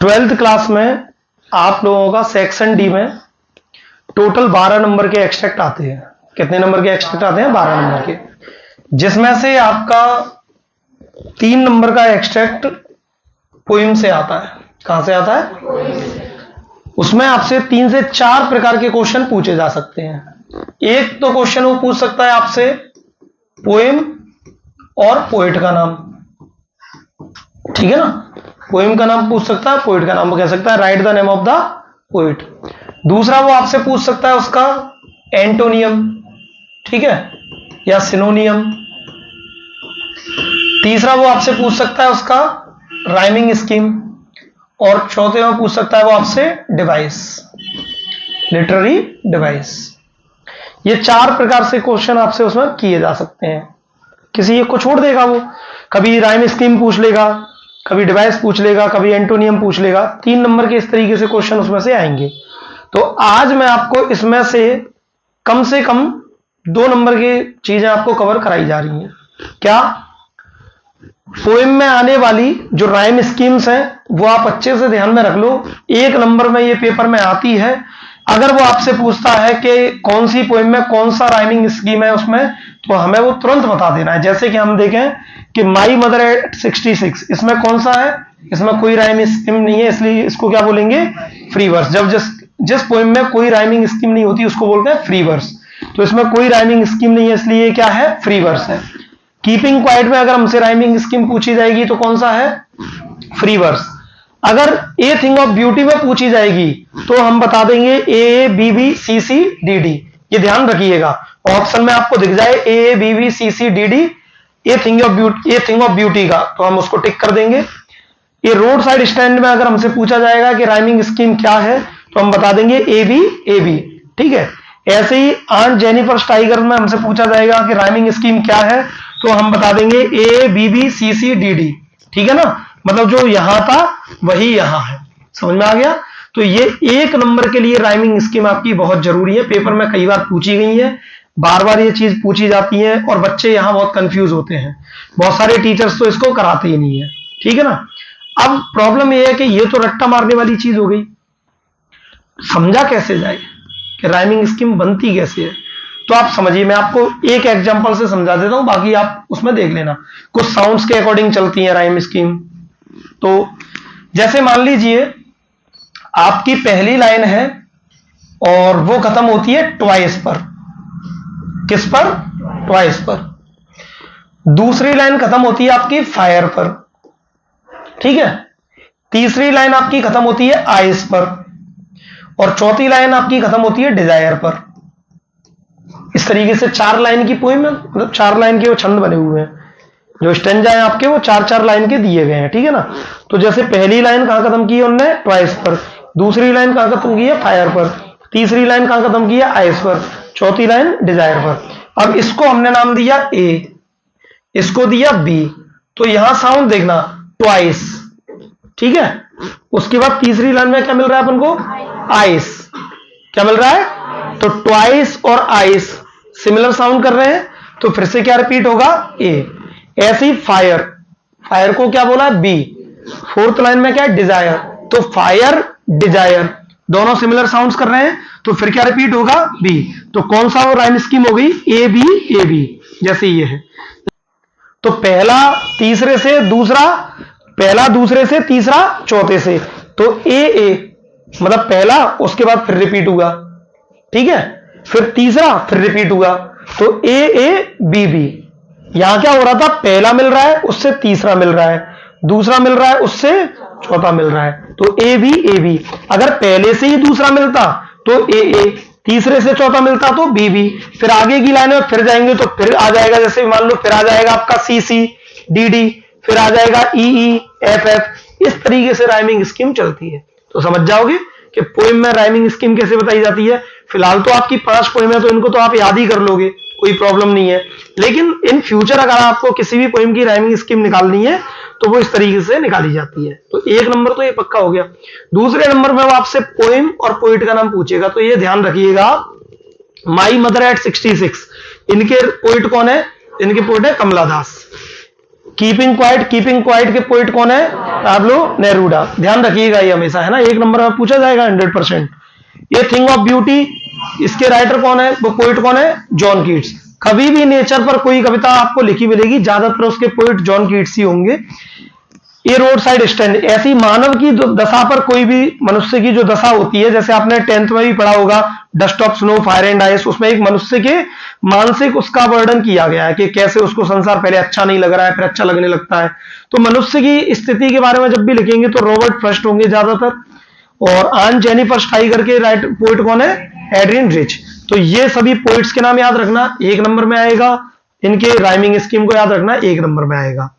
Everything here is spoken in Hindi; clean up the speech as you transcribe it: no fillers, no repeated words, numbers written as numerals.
ट्वेल्थ क्लास में आप लोगों का सेक्शन डी में टोटल 12 नंबर के एक्सट्रैक्ट आते हैं। कितने नंबर के एक्सट्रैक्ट आते हैं? 12 नंबर के, जिसमें से आपका 3 नंबर का एक्सट्रैक्ट पोइम से आता है। कहां से आता है? उसमें आपसे 3 से 4 प्रकार के क्वेश्चन पूछे जा सकते हैं। एक तो क्वेश्चन वो पूछ सकता है आपसे पोएम और पोएट का नाम, ठीक है ना। पोएम का नाम पूछ सकता है, पोएट का नाम कह सकता है, right the name of the poet. दूसरा वो आपसे पूछ सकता है उसका एंटोनियम, ठीक है, या सिनोनियम। तीसरा वो आपसे पूछ सकता है उसका राइमिंग स्कीम, और चौथे में पूछ सकता है वो आपसे डिवाइस, लिटरेरी डिवाइस। ये 4 प्रकार से क्वेश्चन आपसे उसमें किए जा सकते हैं। किसी एक को छोड़ देगा, वो कभी राइम स्कीम पूछ लेगा, कभी डिवाइस पूछ लेगा, कभी एंटोनियम पूछ लेगा। 3 नंबर के इस तरीके से क्वेश्चन उसमें से आएंगे। तो आज मैं आपको इसमें से कम 2 नंबर की चीजें आपको कवर कराई जा रही हैं। क्या? पोएम में आने वाली जो राइम स्कीम्स हैं वो आप अच्छे से ध्यान में रख लो। 1 नंबर में ये पेपर में आती है। अगर वो आपसे पूछता है कि कौन सी पोएम में कौन सा राइमिंग स्कीम है उसमें, तो हमें वो तुरंत बता देना है। जैसे कि हम देखें कि माई मदर एट 66, इसमें कौन सा है? इसमें कोई राइम स्कीम नहीं है, इसलिए इसको क्या बोलेंगे? Free verse. जब जिस पोएम में कोई राइमिंग स्कीम नहीं होती उसको बोलते हैं फ्री वर्स। तो इसमें कोई राइमिंग स्कीम नहीं है, इसलिए क्या है? फ्री वर्स है। कीपिंग क्वाइट में अगर हमसे राइमिंग स्कीम पूछी जाएगी तो कौन सा है? Free verse. अगर ए थिंग ऑफ ब्यूटी में पूछी जाएगी तो हम बता देंगे A B B C C D D. ये ध्यान रखिएगा, ऑप्शन में आपको दिख जाए A B B C C D D, a thing of beauty का, तो हम उसको टिक कर देंगे। ये रोड साइड स्टैंड में अगर हमसे पूछा जाएगा कि राइमिंग स्कीम क्या है, तो हम बता देंगे ए बी, ठीक है। ऐसे ही आंट जेनिफर टाइगर में हमसे पूछा जाएगा कि राइमिंग स्कीम क्या है, तो हम बता देंगे A B B C C D D, ठीक है ना। मतलब जो यहां था वही यहां है। समझ में आ गया? तो ये 1 नंबर के लिए राइमिंग स्कीम आपकी बहुत जरूरी है। पेपर में कई बार पूछी गई है, बार बार ये चीज पूछी जाती है और बच्चे यहां बहुत कंफ्यूज होते हैं। बहुत सारे टीचर्स तो इसको कराते ही नहीं है, ठीक है ना। अब प्रॉब्लम ये है कि ये तो रट्टा मारने वाली चीज हो गई, समझा कैसे जाए कि राइमिंग स्कीम बनती कैसे है। तो आप समझिए, मैं आपको एक एग्जांपल से समझा देता हूं, बाकी आप उसमें देख लेना। कुछ साउंड्स के अकॉर्डिंग चलती है राइम स्कीम। तो जैसे मान लीजिए आपकी पहली लाइन है और वो खत्म होती है ट्वाइस पर। किस पर? ट्वाइस पर। दूसरी लाइन खत्म होती है आपकी फायर पर, ठीक है। तीसरी लाइन आपकी खत्म होती है आइस पर, और चौथी लाइन आपकी खत्म होती है डिजायर पर। इस तरीके से 4 लाइन की पोएम है, मतलब 4 लाइन के वो छंद बने हुए हैं। जो स्टेंजा है आपके वो 4-4 लाइन के दिए गए हैं, ठीक है ना। तो जैसे पहली लाइन कहां खत्म की है उन्होंने? ट्वाइस पर। दूसरी लाइन कहां खत्म की है? फायर पर। तीसरी लाइन कहां खत्म की है? आइस पर। चौथी लाइन डिजायर पर। अब इसको हमने नाम दिया ए, इसको दिया बी। तो यहां साउंड देखना ट्वाइस, ठीक है। उसके बाद तीसरी लाइन में क्या मिल रहा है अपन को? आइस। क्या मिल रहा है? तो ट्वाइस और आइस सिमिलर साउंड कर रहे हैं, तो फिर से क्या रिपीट होगा? ए। ऐसी फायर, फायर को क्या बोला? बी। 4th लाइन में क्या है? डिजायर। तो फायर डिजायर दोनों सिमिलर साउंड्स कर रहे हैं, तो फिर क्या रिपीट होगा? बी। तो कौन सा वो राइम स्कीम हो गई? ए बी, जैसे ये है। तो पहला तीसरे से दूसरा, पहला दूसरे से तीसरा चौथे से, तो ए मतलब पहला, उसके बाद फिर रिपीट हुआ, ठीक है। फिर तीसरा, फिर रिपीट हुआ। तो ए बी। यहां क्या हो रहा था? पहला मिल रहा है, उससे तीसरा मिल रहा है, दूसरा मिल रहा है, उससे चौथा मिल रहा है। तो ए बी। अगर पहले से ही दूसरा मिलता तो ए, तीसरे से चौथा मिलता तो बी। फिर आगे की लाइन में फिर जाएंगे तो फिर आ जाएगा, जैसे मान लो फिर आ जाएगा आपका सी डी, फिर आ जाएगा ई एफ। इस तरीके से राइमिंग स्कीम चलती है। तो समझ जाओगे कि पोएम में राइमिंग स्कीम कैसे बताई जाती है। फिलहाल तो आपकी 5 पोएम है, तो इनको तो आप याद ही कर लोगे, कोई प्रॉब्लम नहीं है। लेकिन इन फ्यूचर अगर आपको किसी भी पोएम की राइमिंग स्कीम निकालनी है तो वो इस तरीके से निकाली जाती है। तो 1 नंबर तो ये पक्का हो गया। दूसरे नंबर में वो आपसे पोएम और पोइट का नाम पूछेगा, तो ये ध्यान रखिएगा। माई मदर एट 66, इनके पोइट कौन है? इनके पोइट है कमला दास। कीपिंग क्वाइट के पोइट कौन है? पाब्लो नेरूडा, ध्यान रखिएगा ये हमेशा, है ना, 1 नंबर में पूछा जाएगा 100%। ये थिंग ऑफ ब्यूटी, इसके राइटर कौन है, वो पोइट कौन है, जॉन कीट्स। कभी भी नेचर पर कोई कविता आपको लिखी मिलेगी, ज्यादातर उसके पोइट जॉन कीट्स ही होंगे। ये रोड साइड स्टैंड, ऐसी मानव की दशा पर, कोई भी मनुष्य की जो दशा होती है, जैसे आपने 10th में भी पढ़ा होगा dust of snow fire and ice, उसमें एक मनुष्य के मानसिक उसका वर्णन किया गया है कि कैसे उसको संसार पहले अच्छा नहीं लग रहा है, फिर अच्छा लगने लगता है। तो मनुष्य की स्थिति के बारे में जब भी लिखेंगे तो रॉबर्ट फ्रस्ट होंगे ज्यादातर, और आन जेनिफर स्टाइगर के राइट पोइट कौन है, एड्रियन रिच। तो ये सभी पोइट्स के नाम याद रखना, 1 नंबर में आएगा। इनके राइमिंग स्कीम को याद रखना, 1 नंबर में आएगा।